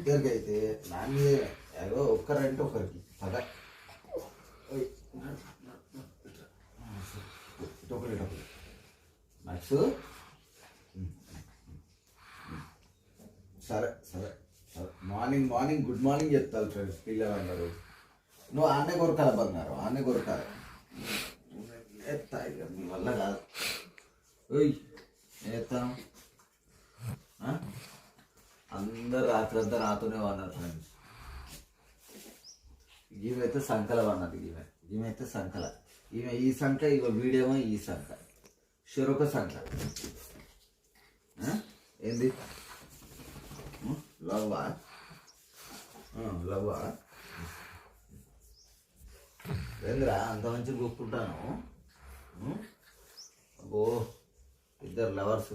ఇద్దరికైతే నా మీద ఏదో ఒక్కరంటే ఒకరికి పద ఒకటి నట్స్. సరే సరే సరే మార్నింగ్ మార్నింగ్ గుడ్ మార్నింగ్ చెప్తారు ఫ్రెండ్స్ పిల్లలు అందరూ. నువ్వు ఆన్నే కొరకాలి బంగారు, ఆన్నే కొరకాలి. ఎత్తా ఇక మీ వల్ల కాదు. ఓయ్ ఎత్తాను. అందరు రాత్రి అంతా నాతోనే అన్నారు ఫ్రెండ్స్. ఈమెయితే సంకల అన్నది, ఈమెయితే సంకల. ఈమె ఈ సంఖ, ఇక వీడేమో ఈ సంఖ, చెరొక సంఖ. ఏంది లవ్వా? లవ్వా? ఏందిరా అంత మంచిగా కూర్చుంటాను? అబ్బో ఇద్దరు లవర్స్.